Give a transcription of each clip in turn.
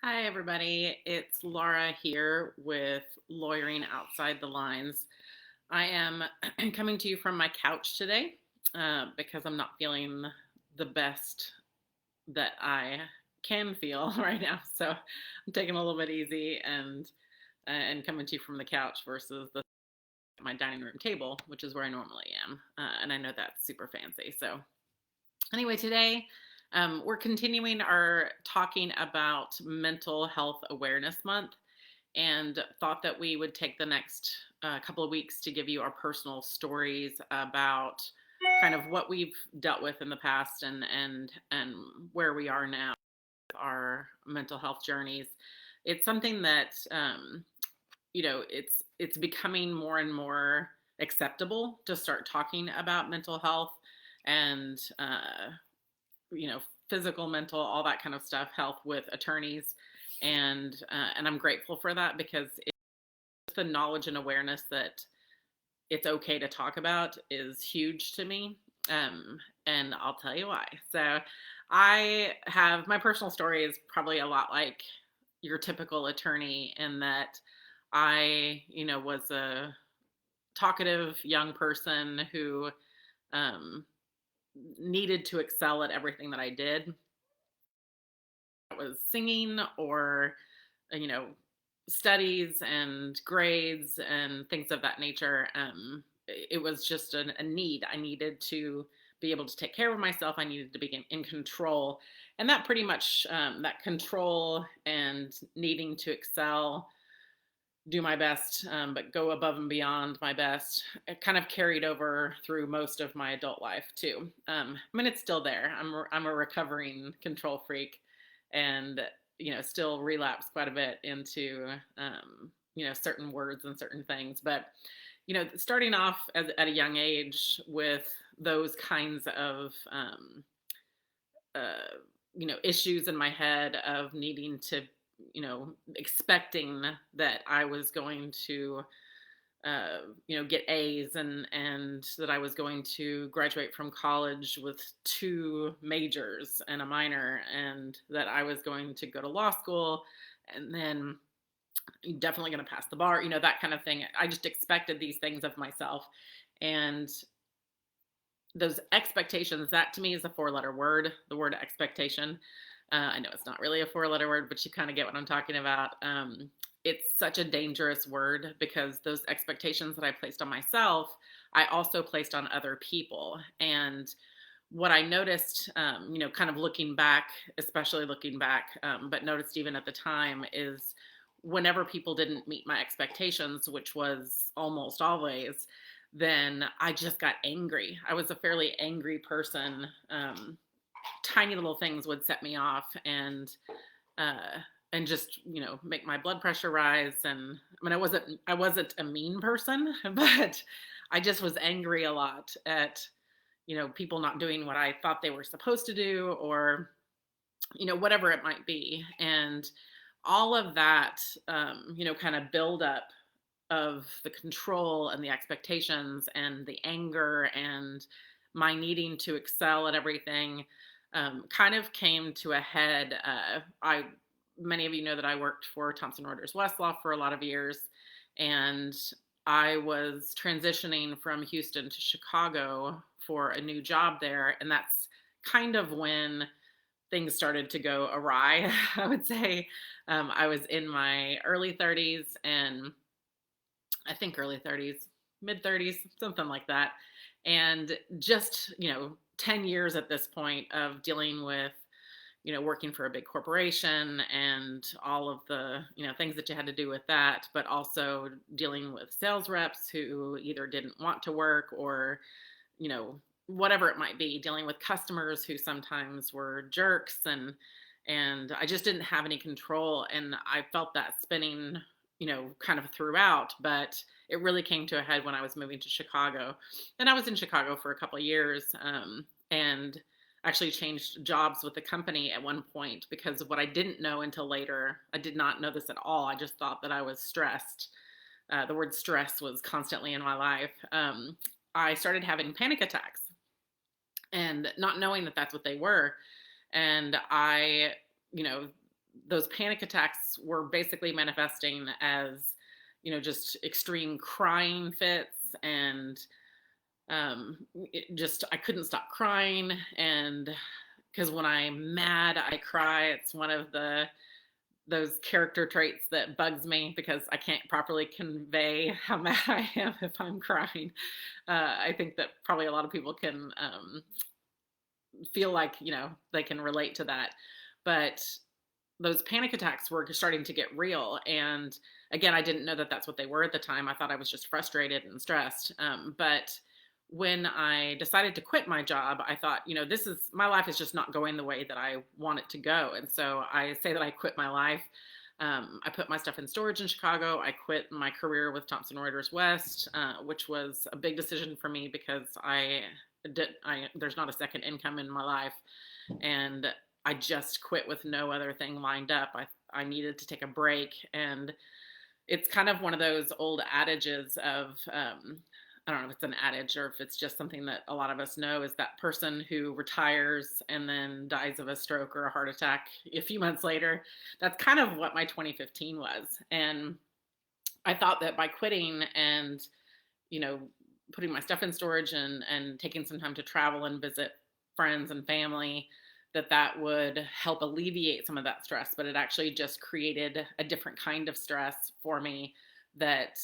Hi, everybody. It's Laura here with Lawyering Outside the Lines. I am coming to you from my couch today because I'm not feeling the best that I can feel right now. So I'm taking a little bit easy and coming to you from the couch versus my dining room table, which is where I normally am. And I know that's super fancy. So anyway, today we're continuing our talking about Mental Health Awareness Month and thought that we would take the next couple of weeks to give you our personal stories about kind of what we've dealt with in the past and where we are now with our mental health journeys. It's something that it's becoming more and more acceptable to start talking about mental health and you know, physical, mental, all that kind of stuff, health with attorneys, and I'm grateful for that because it's the knowledge and awareness that it's okay to talk about is huge to me. And I'll tell you why. So, I have my personal story is probably a lot like your typical attorney in that I was a talkative young person who um, needed to excel at everything that I did. It was singing or, you know, studies and grades and things of that nature. It was just a need. I needed to be able to take care of myself. I needed to be in control. And that pretty much, that control and needing to excel, do my best, but go above and beyond my best. It kind of carried over through most of my adult life too. I mean, it's still there. I'm a recovering control freak, and still relapse quite a bit into certain words and certain things. But starting off at a young age with those kinds of uh, issues in my head of needing to, expecting that I was going to, get A's and that I was going to graduate from college with two majors and a minor, and that I was going to go to law school, and then definitely going to pass the bar, that kind of thing. I just expected these things of myself, and those expectations, that to me is a four-letter word, the word expectation. I know it's not really a four-letter word, but you kind of get what I'm talking about. It's such a dangerous word because those expectations that I placed on myself, I also placed on other people. And what I noticed, kind of looking back, especially looking back, but noticed even at the time, is whenever people didn't meet my expectations, which was almost always, then I just got angry. I was a fairly angry person. Tiny little things would set me off uh, and just make my blood pressure rise. And I mean, I wasn't a mean person, but I just was angry a lot at people not doing what I thought they were supposed to do, or whatever it might be. And all of that, kind of build up of the control and the expectations and the anger and my needing to excel at everything, kind of came to a head. Many of you know that I worked for Thomson Reuters Westlaw for a lot of years, and I was transitioning from Houston to Chicago for a new job there, and that's kind of when things started to go awry. I would say I was in my early 30s, and I think early 30s, mid 30s, something like that. And just, 10 years at this point of dealing with, working for a big corporation and all of the, things that you had to do with that, but also dealing with sales reps who either didn't want to work or, whatever it might be, dealing with customers who sometimes were jerks, and I just didn't have any control, and I felt that spinning kind of throughout, but it really came to a head when I was moving to Chicago. And I was in Chicago for a couple of years, and actually changed jobs with the company at one point because of what I didn't know until later. I did not know this at all. I just thought that I was stressed. The word stress was constantly in my life. I started having panic attacks and not knowing that that's what they were. And I, you know, those panic attacks were basically manifesting as, just extreme crying fits, and I couldn't stop crying. And because when I'm mad, I cry. It's one of those character traits that bugs me because I can't properly convey how mad I am if I'm crying. I think that probably a lot of people can feel like, they can relate to that. But those panic attacks were starting to get real. And again, I didn't know that that's what they were at the time. I thought I was just frustrated and stressed. But when I decided to quit my job, I thought, my life is just not going the way that I want it to go. And so I say that I quit my life. I put my stuff in storage in Chicago. I quit my career with Thomson Reuters West, which was a big decision for me because there's not a second income in my life. And I just quit with no other thing lined up. I needed to take a break. And it's kind of one of those old adages of, I don't know if it's an adage or if it's just something that a lot of us know, is that person who retires and then dies of a stroke or a heart attack a few months later. That's kind of what my 2015 was. And I thought that by quitting and, putting my stuff in storage and taking some time to travel and visit friends and family, that would help alleviate some of that stress. But it actually just created a different kind of stress for me that,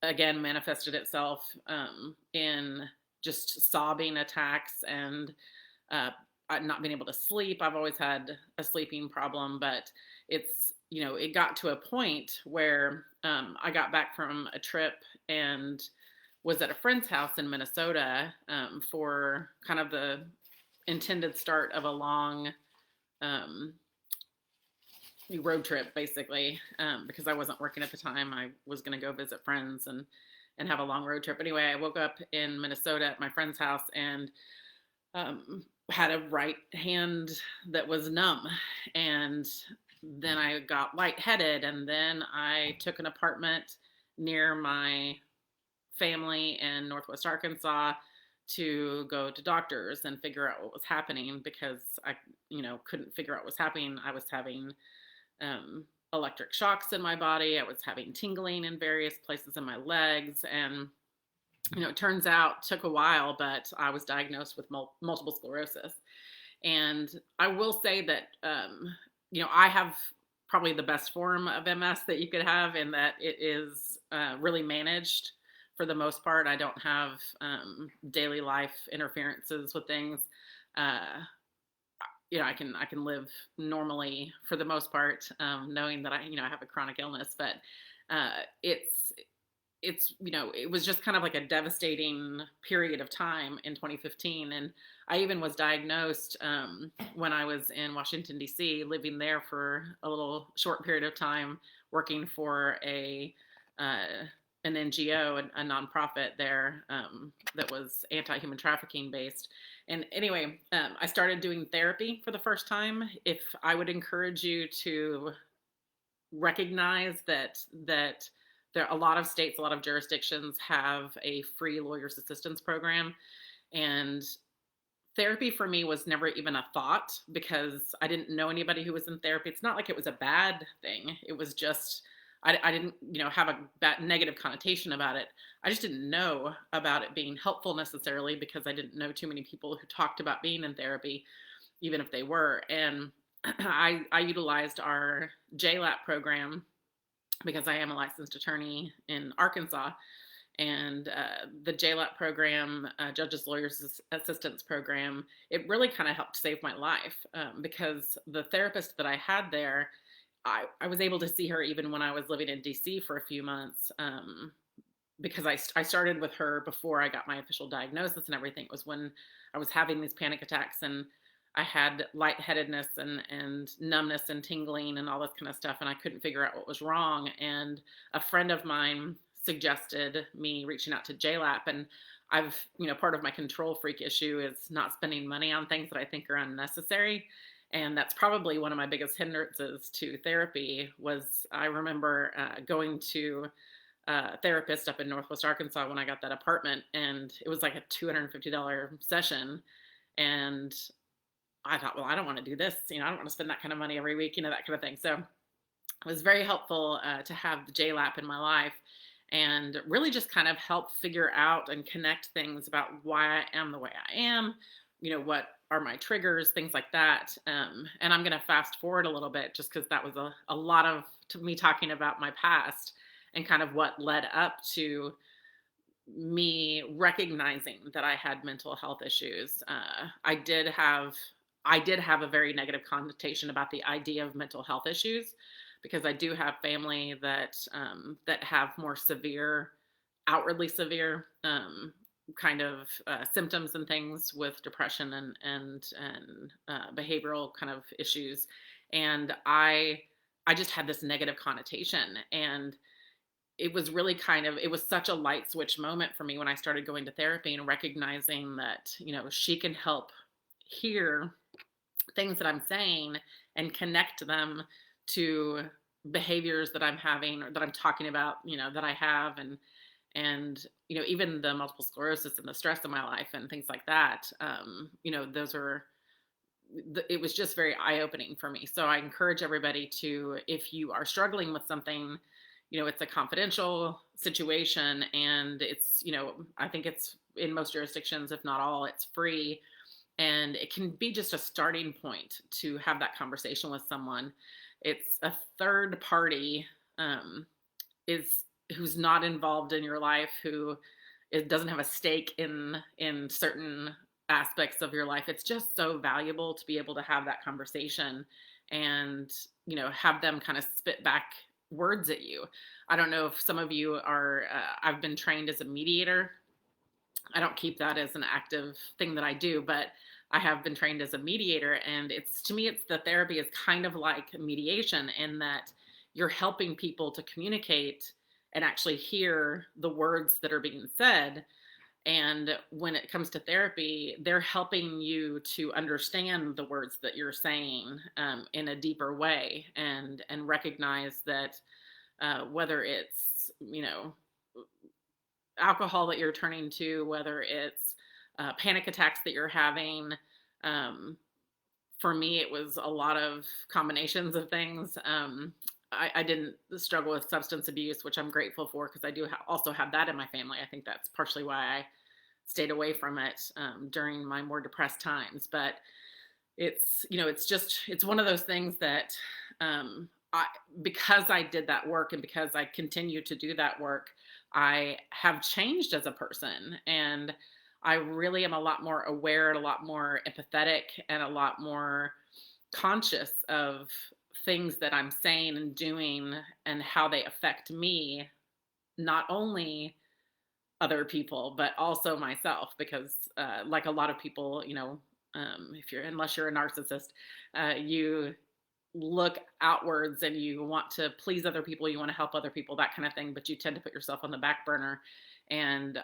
again, manifested itself in just sobbing attacks and not being able to sleep. I've always had a sleeping problem, but it got to a point where I got back from a trip and was at a friend's house in Minnesota for kind of the intended start of a long road trip, basically, because I wasn't working at the time. I was going to go visit friends and have a long road trip. Anyway, I woke up in Minnesota at my friend's house and had a right hand that was numb. And then I got lightheaded, and then I took an apartment near my family in Northwest Arkansas to go to doctors and figure out what was happening, because I, couldn't figure out what was happening. I was having electric shocks in my body. I was having tingling in various places in my legs. And, it turns out, took a while, but I was diagnosed with multiple sclerosis. And I will say that, I have probably the best form of MS that you could have, in that it is really managed for the most part. I don't have daily life interferences with things. I can live normally for the most part, knowing that I have a chronic illness. But it was just kind of like a devastating period of time in 2015. And I even was diagnosed when I was in Washington, D.C., living there for a little short period of time, working for an NGO, a nonprofit there that was anti-human trafficking based. And anyway, I started doing therapy for the first time. If I would encourage you to recognize that there are a lot of states, a lot of jurisdictions have a free lawyer's assistance program. And therapy for me was never even a thought, because I didn't know anybody who was in therapy. It's not like it was a bad thing. It was just, I didn't, have a bad negative connotation about it. I just didn't know about it being helpful necessarily, because I didn't know too many people who talked about being in therapy, even if they were. And I utilized our JLAP program because I am a licensed attorney in Arkansas. And the JLAP program, Judges Lawyers Assistance Program, it really kind of helped save my life, because the therapist that I had there, I was able to see her even when I was living in DC for a few months, because I started with her before I got my official diagnosis and everything. It was when I was having these panic attacks, and I had lightheadedness and numbness and tingling and all this kind of stuff, and I couldn't figure out what was wrong. And a friend of mine suggested me reaching out to JLAP, and I've, part of my control freak issue is not spending money on things that I think are unnecessary. And that's probably one of my biggest hindrances to therapy. Was I remember going to a therapist up in Northwest Arkansas when I got that apartment, and it was like a $250 session. And I thought, well, I don't want to do this. I don't want to spend that kind of money every week, that kind of thing. So it was very helpful to have the JLAP in my life and really just kind of help figure out and connect things about why I am the way I am, what are my triggers, things like that. And I'm going to fast forward a little bit just because that was a lot of me talking about my past and kind of what led up to me recognizing that I had mental health issues. I did have a very negative connotation about the idea of mental health issues because I do have family that have more severe, outwardly severe kind of symptoms and things with depression and behavioral kind of issues, and I just had this negative connotation. And it was really it was such a light switch moment for me when I started going to therapy and recognizing that, she can help hear things that I'm saying and connect them to behaviors that I'm having or that I'm talking about, that I have, and even the multiple sclerosis and the stress in my life and things like that. Those are it was just very eye-opening for me. So I encourage everybody to, if you are struggling with something, it's a confidential situation, and it's, I think it's in most jurisdictions, if not all, it's free. And it can be just a starting point to have that conversation with someone. It's a third party who's not involved in your life, who doesn't have a stake in certain aspects of your life. It's just so valuable to be able to have that conversation and, have them kind of spit back words at you. I don't know if some of you are, I've been trained as a mediator. I don't keep that as an active thing that I do, but I have been trained as a mediator. And to me, the therapy is kind of like mediation in that you're helping people to communicate and actually hear the words that are being said. And when it comes to therapy, they're helping you to understand the words that you're saying in a deeper way, and recognize that whether it's, alcohol that you're turning to, whether it's panic attacks that you're having. For me, it was a lot of combinations of things. I didn't struggle with substance abuse, which I'm grateful for because I do also have that in my family. I think that's partially why I stayed away from it during my more depressed times. But it's one of those things that because I did that work and because I continue to do that work, I have changed as a person, and I really am a lot more aware and a lot more empathetic and a lot more conscious of things that I'm saying and doing and how they affect me, not only other people, but also myself, because like a lot of people, unless you're a narcissist, you look outwards and you want to please other people, you want to help other people, that kind of thing, but you tend to put yourself on the back burner. And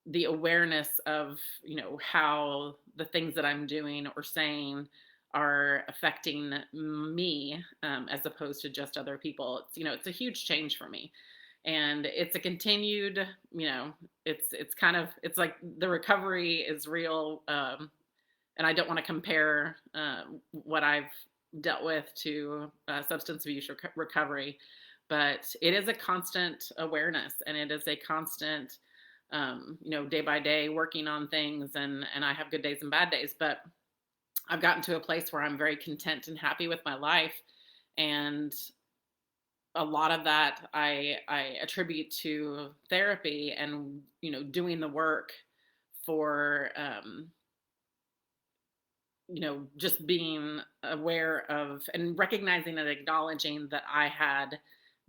the awareness of, how the things that I'm doing or saying are affecting me as opposed to just other people, it's a huge change for me. And it's a continued, it's like the recovery is real. And I don't want to compare what I've dealt with to substance abuse recovery, but it is a constant awareness, and it is a constant, day by day working on things, and I have good days and bad days, but I've gotten to a place where I'm very content and happy with my life. And a lot of that I attribute to therapy and, doing the work for, just being aware of and recognizing and acknowledging that I had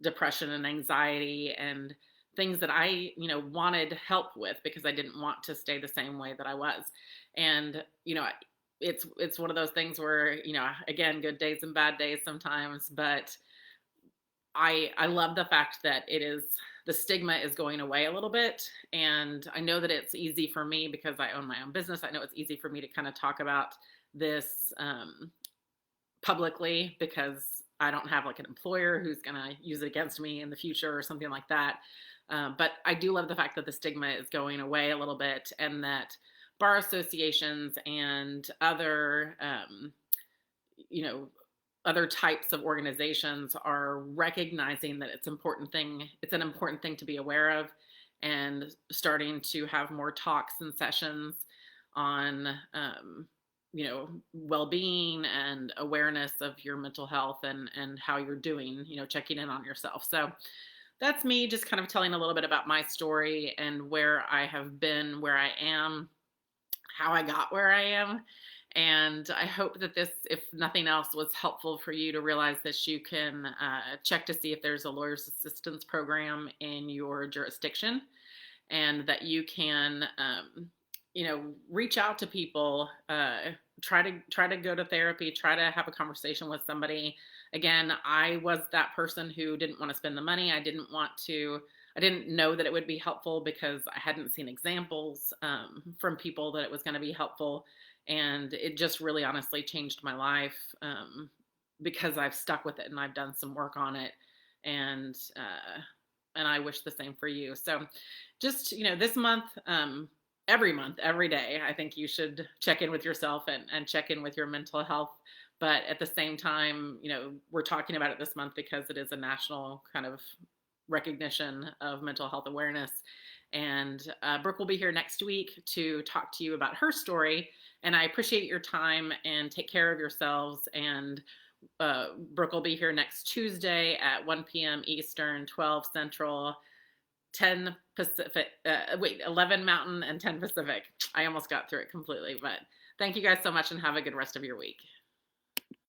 depression and anxiety and things that I, wanted help with because I didn't want to stay the same way that I was. And, it's one of those things where, again, good days and bad days sometimes, but I love the fact that the stigma is going away a little bit. And I know that it's easy for me because I own my own business. I know it's easy for me to kind of talk about this publicly because I don't have like an employer who's going to use it against me in the future or something like that. But I do love the fact that the stigma is going away a little bit, and that bar associations and other, you know, other types of organizations are recognizing that it's an important thing to be aware of, and starting to have more talks and sessions on, well-being and awareness of your mental health, and how you're doing, checking in on yourself. So that's me just kind of telling a little bit about my story and where I have been, where I am, how I got where I am. And I hope that this, if nothing else, was helpful for you to realize that you can check to see if there's a lawyer's assistance program in your jurisdiction, and that you can, reach out to people, try to go to therapy, try to have a conversation with somebody. Again, I was that person who didn't want to spend the money. I didn't know that it would be helpful because I hadn't seen examples from people that it was going to be helpful. And it just really honestly changed my life, because I've stuck with it and I've done some work on it. And I wish the same for you. So just, this month, every month, every day, I think you should check in with yourself and check in with your mental health. But at the same time, we're talking about it this month because it is a national kind of recognition of mental health awareness. And Brooke will be here next week to talk to you about her story. And I appreciate your time, and take care of yourselves. And Brooke will be here next Tuesday at 1 p.m. Eastern, 12 Central, 10 Pacific, 11 Mountain and 10 Pacific. I almost got through it completely, but thank you guys so much, and have a good rest of your week.